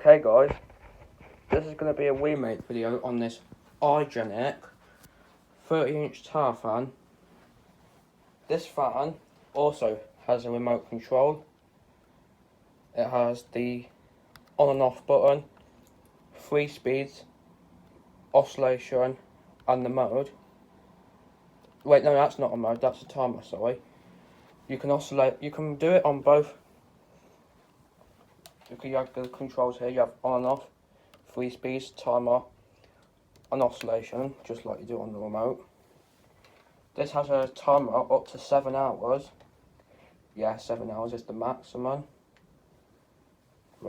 Okay guys, this is going to be a remake video on this Igenix 30-inch tower fan. This fan also has a remote control. It has the on and off button, 3 speeds, oscillation and the mode. Wait, no, that's not a mode, that's a timer, sorry. You can oscillate, you can do it on both. You have the controls here, you have on and off, 3 speeds, timer and oscillation, just like you do on the remote. This has a timer up to 7 hours. Yeah, 7 hours is the maximum.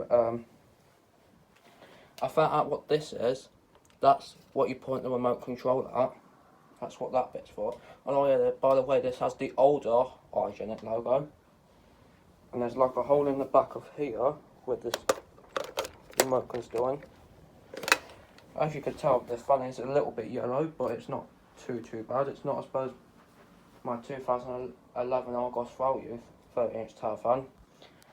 I found out what this is. That's what you point the remote control at. That's what that bit's for. And oh yeah, by the way, this has the older Igenix logo. And there's like a hole in the back of here where this remote con's going. As you can tell, the fan is a little bit yellow, but it's not too bad. It's not, I suppose, my 2011 Argos value 30-inch tower fan.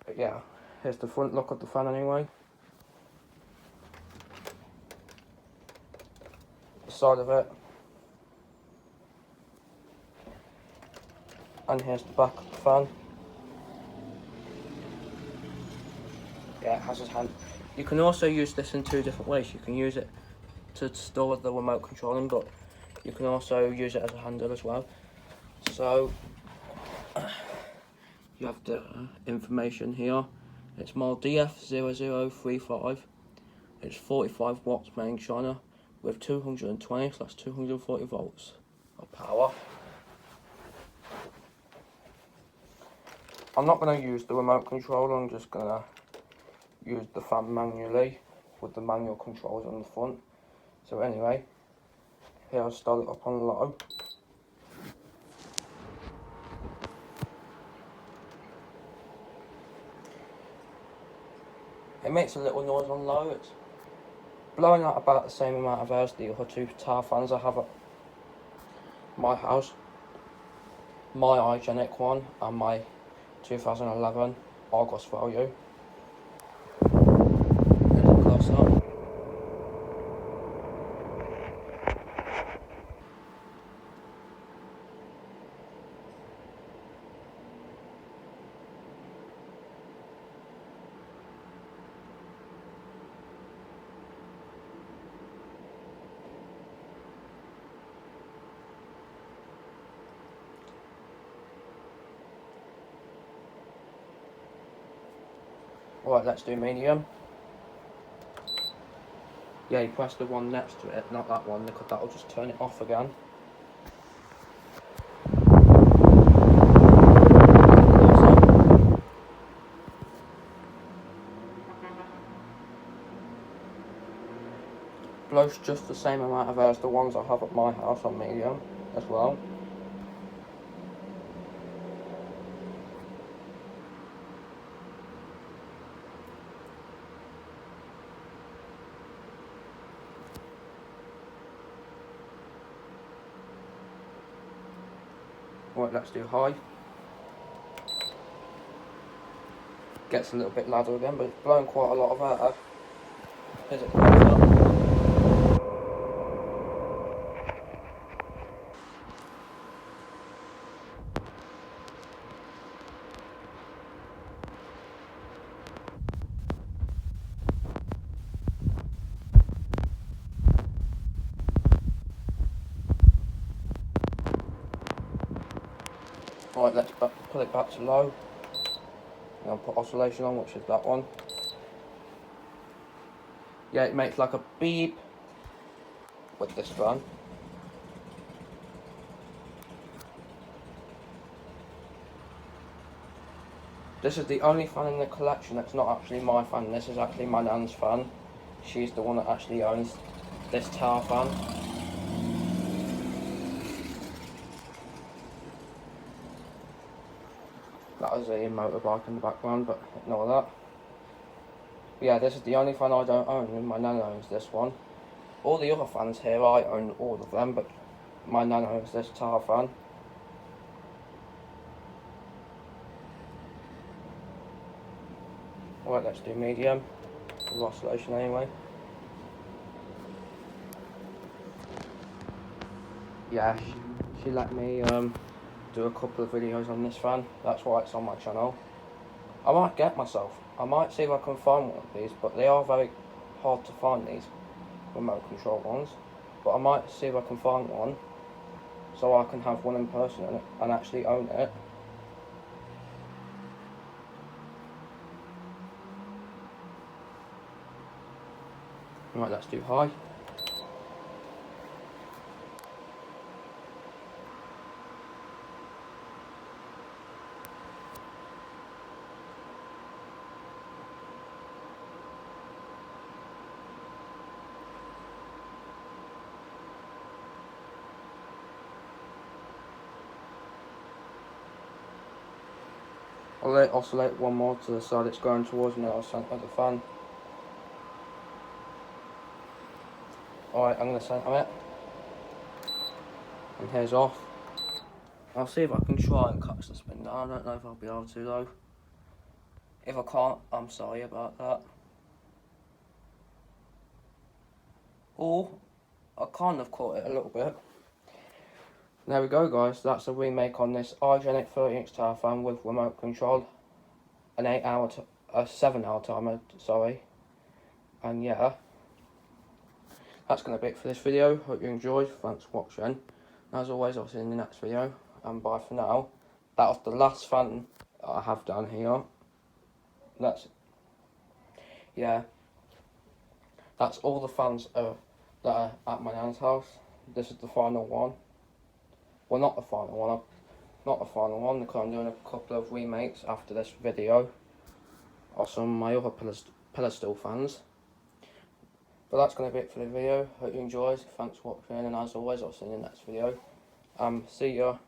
But yeah, here's the front look of the fan anyway. The side of it. And here's the back of the fan. Yeah, it has its hand. You can also use this in 2 different ways. You can use it to store the remote control in, but you can also use it as a handle as well. So you have the information here. It's model DF0035. It's 45 watts main shiner with 220/240 volts of power. I'm not going to use the remote control, I'm just going to use the fan manually with the manual controls on the front. So anyway, here I'll start it up on low. It makes a little noise on low. It's blowing out about the same amount of air as the other 2 tower fans I have at my house. My Igenix one and my 2011 Argos value. There's a close up. Right, let's do medium. Yeah, you press the one next to it, not that one, because that'll just turn it off again. Blows just the same amount of air as the ones I have at my house on medium as well. Right, let's do high. Gets a little bit louder again, but it's blowing quite a lot of air. Here's it close up. Right, let's pull it back to low. And I'll put oscillation on, which is that one. Yeah, it makes like a beep with this fan. This is the only fan in the collection that's not actually my fan. This is actually my nan's fan. She's the one that actually owns this tower fan. That was a motorbike in the background, but ignore that. But yeah, this is the only fan I don't own, and my nan owns this one. All the other fans here, I own all of them, but my nan owns this tower fan. Right, let's do medium. with oscillation anyway. Yeah, she let me do a couple of videos on this fan. That's why it's on my channel. I might get myself. I might see if I can find one of these, but they are very hard to find, these remote control ones. But I might see if I can find one, so I can have one in person and actually own it. Right, let's do high. I'll let it oscillate one more to the side it's going towards, and then I'll center the fan. Alright, I'm going to center it. And here's off. I'll see if I can try and catch the spin down. I don't know if I'll be able to though. If I can't, I'm sorry about that. Or, I kind of caught it a little bit. There we go guys, that's a remake on this Igenix 30-inch tower fan with remote control. A 7-hour timer, sorry. And yeah, that's going to be it for this video. Hope you enjoyed, thanks for watching. As always, I'll see you in the next video, and bye for now. That was the last fan I have done here. That's all the fans that are at my nan's house. This is the final one. Well, not the final one, because I'm doing a couple of remakes after this video of some of my other pedestal fans. But that's going to be it for the video. Hope you enjoyed. Thanks for watching, and as always, I'll see you in the next video. See ya.